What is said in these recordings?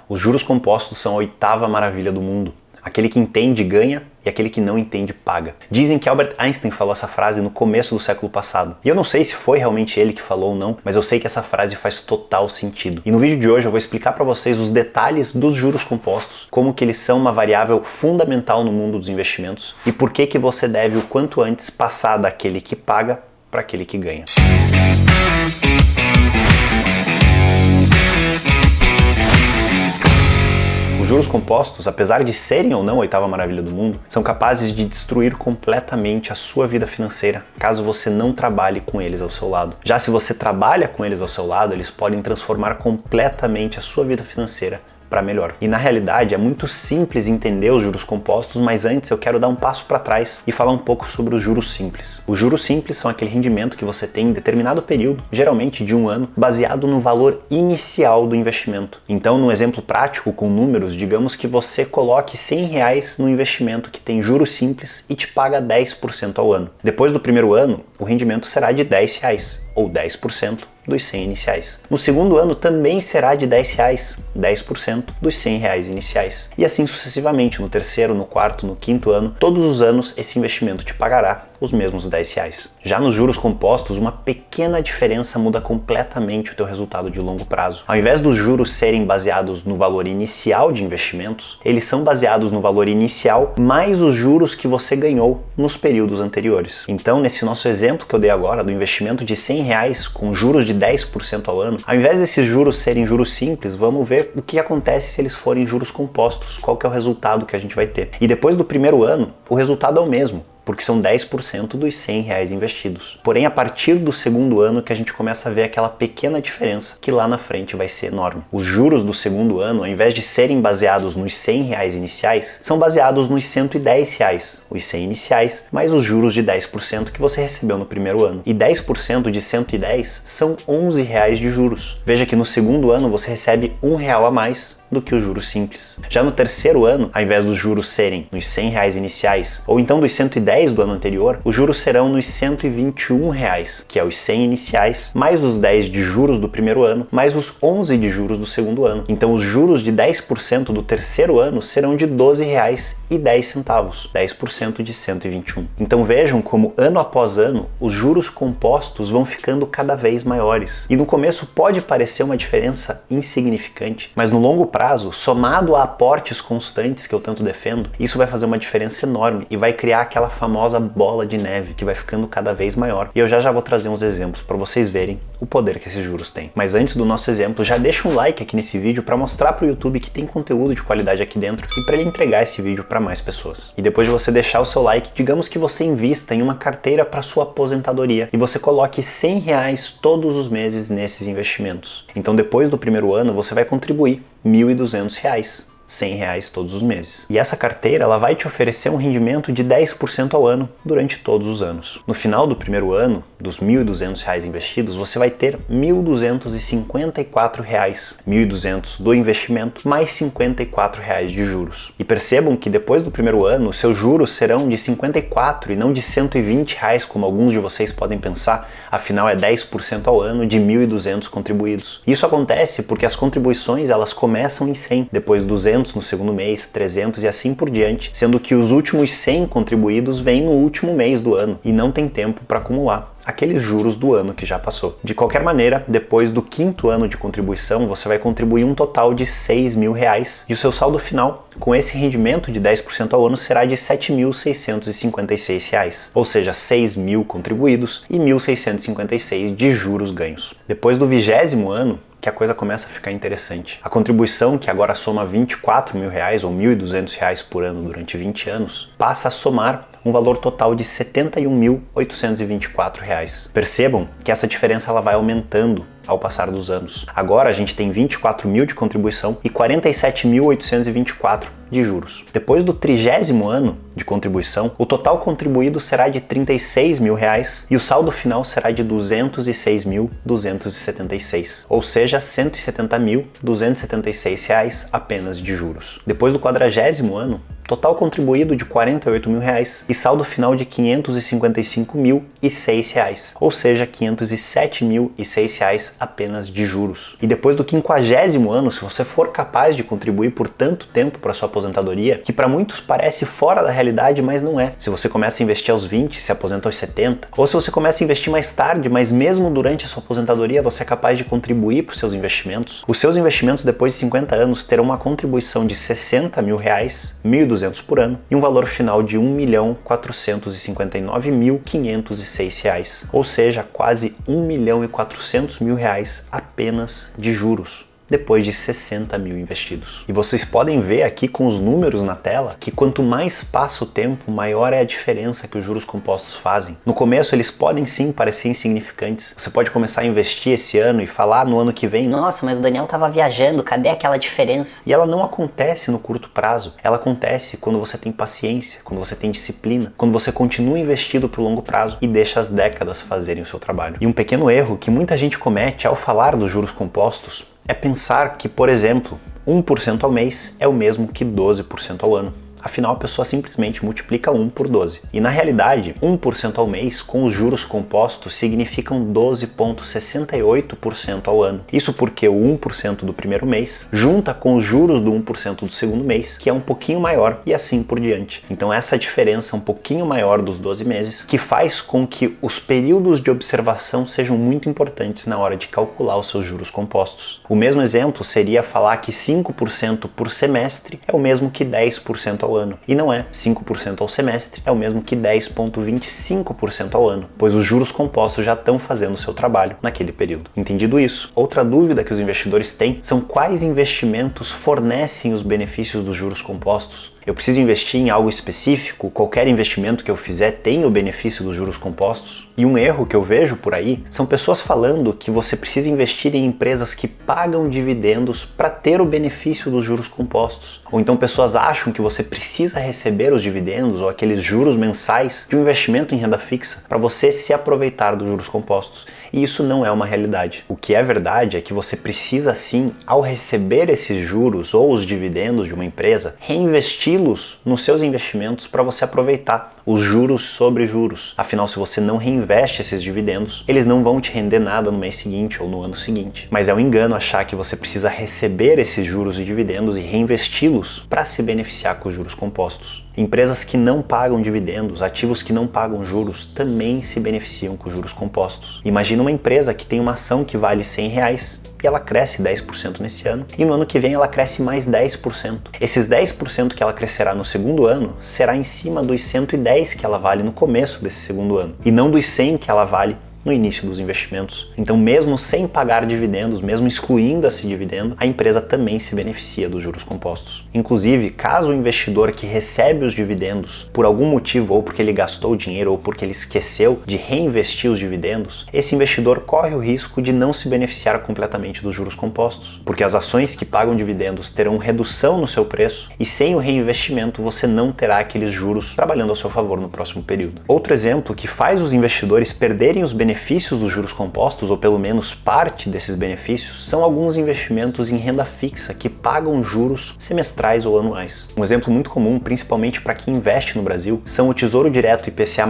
Os juros compostos são a oitava maravilha do mundo. Aquele que entende ganha e aquele que não entende paga. Dizem que Albert Einstein falou essa frase no começo do século passado. E eu não sei se foi realmente ele que falou ou não, mas eu sei que essa frase faz total sentido. E no vídeo de hoje eu vou explicar para vocês os detalhes dos juros compostos, como que eles são uma variável fundamental no mundo dos investimentos e por que que você deve o quanto antes passar daquele que paga para aquele que ganha. Os juros compostos, apesar de serem ou não a oitava maravilha do mundo, são capazes de destruir completamente a sua vida financeira, caso você não trabalhe com eles ao seu lado. Já se você trabalha com eles ao seu lado, eles podem transformar completamente a sua vida financeira para melhor. E na realidade é muito simples entender os juros compostos, mas antes eu quero dar um passo para trás e falar um pouco sobre os juros simples. Os juros simples são aquele rendimento que você tem em determinado período, geralmente de um ano, baseado no valor inicial do investimento. Então, num exemplo prático com números, digamos que você coloque R$100 no investimento que tem juros simples e te paga 10% ao ano. Depois do primeiro ano, o rendimento será de R$10, ou 10% dos 100 iniciais. No segundo ano também será de R$10, 10% dos R$100 iniciais. E assim sucessivamente, no terceiro, no quarto, no quinto ano, todos os anos esse investimento te pagará os mesmos R$10. Já nos juros compostos, uma pequena diferença muda completamente o teu resultado de longo prazo. Ao invés dos juros serem baseados no valor inicial de investimentos, eles são baseados no valor inicial mais os juros que você ganhou nos períodos anteriores. Então, nesse nosso exemplo que eu dei agora, do investimento de R$100 com juros de 10% ao ano, ao invés desses juros serem juros simples, vamos ver o que acontece se eles forem juros compostos, qual que é o resultado que a gente vai ter. E depois do primeiro ano, o resultado é o mesmo, porque são 10% dos R$100 investidos. Porém, a partir do segundo ano que a gente começa a ver aquela pequena diferença, que lá na frente vai ser enorme. Os juros do segundo ano, ao invés de serem baseados nos R$100 iniciais, são baseados nos R$110, os 100 iniciais, mais os juros de 10% que você recebeu no primeiro ano. E 10% de 110 são R$11 de juros. Veja que no segundo ano você recebe R$1 a mais do que o juros simples. Já no terceiro ano, ao invés dos juros serem nos R$100 iniciais, ou então dos 110 do ano anterior, os juros serão nos R$121, que é os 100 iniciais, mais os 10 de juros do primeiro ano, mais os 11 de juros do segundo ano. Então os juros de 10% do terceiro ano serão de R$12,10, 10% de 121. Então vejam como ano após ano os juros compostos vão ficando cada vez maiores. E no começo pode parecer uma diferença insignificante, mas no longo prazo, somado a aportes constantes que eu tanto defendo, isso vai fazer uma diferença enorme e vai criar aquela famosa bola de neve que vai ficando cada vez maior. E eu já vou trazer uns exemplos para vocês verem o poder que esses juros têm. Mas antes do nosso exemplo, já deixa um like aqui nesse vídeo para mostrar para o YouTube que tem conteúdo de qualidade aqui dentro e para ele entregar esse vídeo para mais pessoas. E depois de você deixar o seu like, digamos que você invista em uma carteira para sua aposentadoria e você coloque R$100 todos os meses nesses investimentos. Então depois do primeiro ano você vai contribuir R$1.200, R$100 todos os meses. E essa carteira ela vai te oferecer um rendimento de 10% ao ano durante todos os anos. No final do primeiro ano, dos R$1.200 investidos, você vai ter R$1.254, R$1.200 do investimento mais R$54 de juros. E percebam que depois do primeiro ano, seus juros serão de R$54 e não de R$120, como alguns de vocês podem pensar, afinal é 10% ao ano de R$1.200 contribuídos. Isso acontece porque as contribuições elas começam em 100, depois 200 no segundo mês, 300 e assim por diante, sendo que os últimos 100 contribuídos vêm no último mês do ano e não tem tempo para acumular aqueles juros do ano que já passou. De qualquer maneira, depois do quinto ano de contribuição, você vai contribuir um total de R$6.000 e o seu saldo final, com esse rendimento de 10% ao ano, será de R$7.656, ou seja, 6.000 contribuídos e 1.656 de juros ganhos. Depois do 20º ano, que a coisa começa a ficar interessante. A contribuição, que agora soma R$24.000 ou R$1.200 por ano durante 20 anos, passa a somar um valor total de R$71.824. Percebam que essa diferença ela vai aumentando ao passar dos anos. Agora a gente tem 24.000 de contribuição e 47.824 de juros. Depois do 30º ano de contribuição, o total contribuído será de R$36.000 e o saldo final será de R$206.276, ou seja, R$170.276 apenas de juros. Depois do 40º ano, Total contribuído de R$ 48.000 e saldo final de R$ 555.006, ou seja, R$ 507.006 apenas de juros. E depois do 50º ano, se você for capaz de contribuir por tanto tempo para sua aposentadoria, que para muitos parece fora da realidade, mas não é. Se você começa a investir aos 20, se aposenta aos 70, ou se você começa a investir mais tarde, mas mesmo durante a sua aposentadoria você é capaz de contribuir para os seus investimentos, os seus investimentos depois de 50 anos terão uma contribuição de R$ 60.000, R$ 1.200 por ano, e um valor final de R$ 1.459.506, ou seja, quase R$ 1.400.000 apenas de juros, depois de 60 mil investidos. E vocês podem ver aqui com os números na tela que quanto mais passa o tempo, maior é a diferença que os juros compostos fazem. No começo eles podem sim parecer insignificantes. Você pode começar a investir esse ano e falar no ano que vem: nossa, mas o Daniel estava viajando, cadê aquela diferença? E ela não acontece no curto prazo. Ela acontece quando você tem paciência, quando você tem disciplina, quando você continua investido para o longo prazo e deixa as décadas fazerem o seu trabalho. E um pequeno erro que muita gente comete ao falar dos juros compostos é pensar que, por exemplo, 1% ao mês é o mesmo que 12% ao ano. Afinal, a pessoa simplesmente multiplica 1 por 12. E na realidade, 1% ao mês com os juros compostos significam 12,68% ao ano. Isso porque o 1% do primeiro mês junta com os juros do 1% do segundo mês, que é um pouquinho maior, e assim por diante. Então essa diferença um pouquinho maior dos 12 meses, que faz com que os períodos de observação sejam muito importantes na hora de calcular os seus juros compostos. O mesmo exemplo seria falar que 5% por semestre é o mesmo que 10% ao ano. E não é. 5% ao semestre é o mesmo que 10,25% ao ano, pois os juros compostos já estão fazendo o seu trabalho naquele período. Entendido isso, outra dúvida que os investidores têm são quais investimentos fornecem os benefícios dos juros compostos. Eu preciso investir em algo específico? Qualquer investimento que eu fizer tem o benefício dos juros compostos? E um erro que eu vejo por aí são pessoas falando que você precisa investir em empresas que pagam dividendos para ter o benefício dos juros compostos. Ou então pessoas acham que você precisa receber os dividendos ou aqueles juros mensais de um investimento em renda fixa para você se aproveitar dos juros compostos. E isso não é uma realidade. O que é verdade é que você precisa sim, ao receber esses juros ou os dividendos de uma empresa, reinvesti-los nos seus investimentos para você aproveitar os juros sobre juros. Afinal, se você não reinveste esses dividendos, eles não vão te render nada no mês seguinte ou no ano seguinte. Mas é um engano achar que você precisa receber esses juros e dividendos e reinvesti-los para se beneficiar com os juros compostos. Empresas que não pagam dividendos, ativos que não pagam juros, também se beneficiam com juros compostos. Imagina uma empresa que tem uma ação que vale R$100 e ela cresce 10% nesse ano, e no ano que vem ela cresce mais 10%. Esses 10% que ela crescerá no segundo ano será em cima dos 110 que ela vale no começo desse segundo ano, e não dos 100 que ela vale no início dos investimentos. Então, mesmo sem pagar dividendos, mesmo excluindo esse dividendo, a empresa também se beneficia dos juros compostos. Inclusive, caso o investidor que recebe os dividendos, por algum motivo, ou porque ele gastou o dinheiro, ou porque ele esqueceu de reinvestir os dividendos, esse investidor corre o risco de não se beneficiar completamente dos juros compostos, porque as ações que pagam dividendos terão redução no seu preço, e sem o reinvestimento você não terá aqueles juros trabalhando ao seu favor no próximo período. Outro exemplo que faz os investidores perderem os benefícios dos juros compostos, ou pelo menos parte desses benefícios, são alguns investimentos em renda fixa que pagam juros semestrais ou anuais. Um exemplo muito comum, principalmente para quem investe no Brasil, são o Tesouro Direto IPCA+,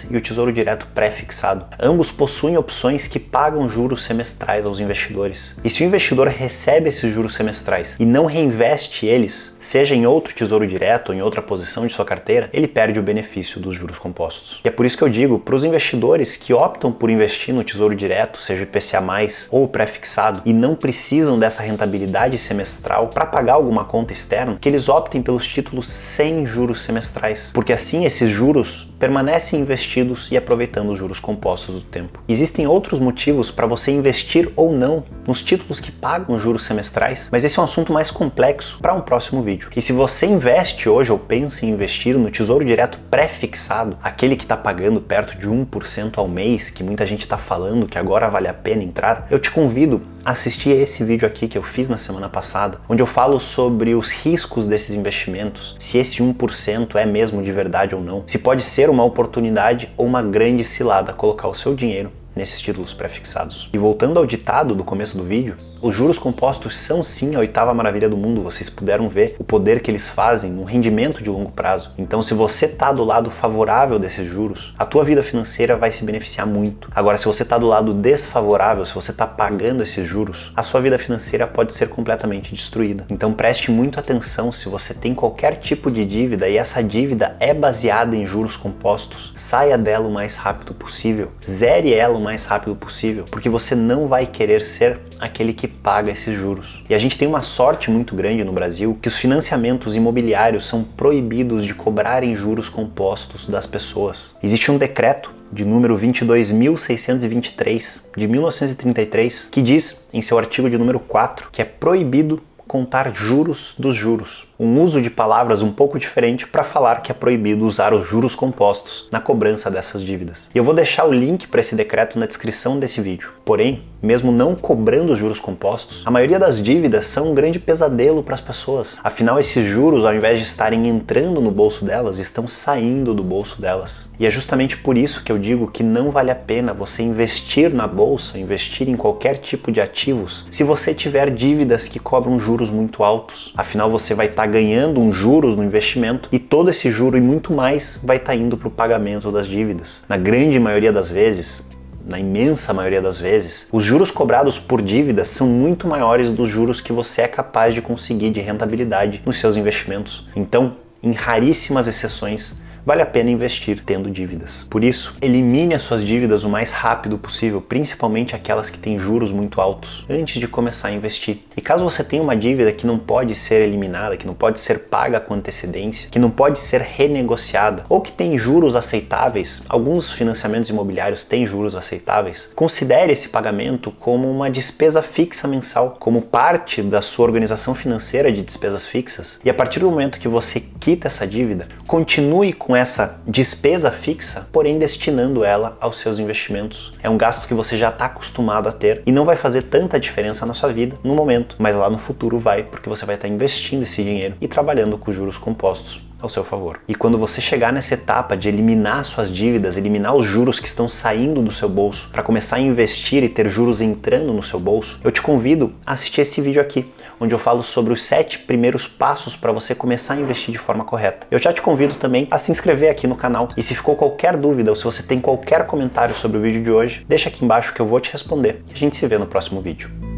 e o Tesouro Direto Pré-fixado. Ambos possuem opções que pagam juros semestrais aos investidores. E se o investidor recebe esses juros semestrais e não reinveste eles, seja em outro Tesouro Direto ou em outra posição de sua carteira, ele perde o benefício dos juros compostos. E é por isso que eu digo, para os investidores que optam por investir no Tesouro Direto, seja IPCA+, ou pré-fixado, e não precisam dessa rentabilidade semestral para pagar alguma conta externa, que eles optem pelos títulos sem juros semestrais, porque assim esses juros permanecem investidos e aproveitando os juros compostos do tempo. Existem outros motivos para você investir ou não nos títulos que pagam juros semestrais, mas esse é um assunto mais complexo para um próximo vídeo. E se você investe hoje ou pensa em investir no Tesouro Direto pré-fixado, aquele que está pagando perto de 1% ao mês, que muita gente está falando que agora vale a pena entrar, eu te convido a assistir esse vídeo aqui que eu fiz na semana passada, onde eu falo sobre os riscos desses investimentos, se esse 1% é mesmo de verdade ou não, se pode ser uma oportunidade ou uma grande cilada colocar o seu dinheiro nesses títulos pré-fixados. E voltando ao ditado do começo do vídeo, Os juros compostos são sim a oitava maravilha do mundo, vocês puderam ver o poder que eles fazem no rendimento de longo prazo. Então, se você está do lado favorável desses juros, a tua vida financeira vai se beneficiar muito. Agora, se você está do lado desfavorável, se você está pagando esses juros, a sua vida financeira pode ser completamente destruída. Então, preste muito atenção se você tem qualquer tipo de dívida e essa dívida é baseada em juros compostos, saia dela o mais rápido possível, zere ela o mais rápido possível, porque você não vai querer ser aquele que paga esses juros. E a gente tem uma sorte muito grande no Brasil que os financiamentos imobiliários são proibidos de cobrarem juros compostos das pessoas. Existe um decreto de número 22.623 de 1933 que diz em seu artigo de número 4 que é proibido contar juros dos juros. Um uso de palavras um pouco diferente para falar que é proibido usar os juros compostos na cobrança dessas dívidas. E eu vou deixar o link para esse decreto na descrição desse vídeo. Porém, mesmo não cobrando os juros compostos, a maioria das dívidas são um grande pesadelo para as pessoas. Afinal, esses juros, ao invés de estarem entrando no bolso delas, estão saindo do bolso delas. E é justamente por isso que eu digo que não vale a pena você investir na bolsa, investir em qualquer tipo de ativos, se você tiver dívidas que cobram juros muito altos. Afinal, você vai estar ganhando um juros no investimento e todo esse juro e muito mais vai estar indo para o pagamento das dívidas. Na grande maioria das vezes, na imensa maioria das vezes, os juros cobrados por dívidas são muito maiores dos juros que você é capaz de conseguir de rentabilidade nos seus investimentos. Então, em raríssimas exceções, vale a pena investir tendo dívidas. Por isso, elimine as suas dívidas o mais rápido possível, principalmente aquelas que têm juros muito altos, antes de começar a investir. E caso você tenha uma dívida que não pode ser eliminada, que não pode ser paga com antecedência, que não pode ser renegociada, ou que tem juros aceitáveis, alguns financiamentos imobiliários têm juros aceitáveis, considere esse pagamento como uma despesa fixa mensal, como parte da sua organização financeira de despesas fixas. E a partir do momento que você quita essa dívida, continue com essa despesa fixa, porém destinando ela aos seus investimentos. É um gasto que você já está acostumado a ter e não vai fazer tanta diferença na sua vida no momento, mas lá no futuro vai, porque você vai estar investindo esse dinheiro e trabalhando com juros compostos ao seu favor. E quando você chegar nessa etapa de eliminar suas dívidas, eliminar os juros que estão saindo do seu bolso, para começar a investir e ter juros entrando no seu bolso, eu te convido a assistir esse vídeo aqui, onde eu falo sobre os 7 primeiros passos para você começar a investir de forma correta. Eu já te convido também a se inscrever aqui no canal e se ficou qualquer dúvida ou se você tem qualquer comentário sobre o vídeo de hoje, deixa aqui embaixo que eu vou te responder. E a gente se vê no próximo vídeo.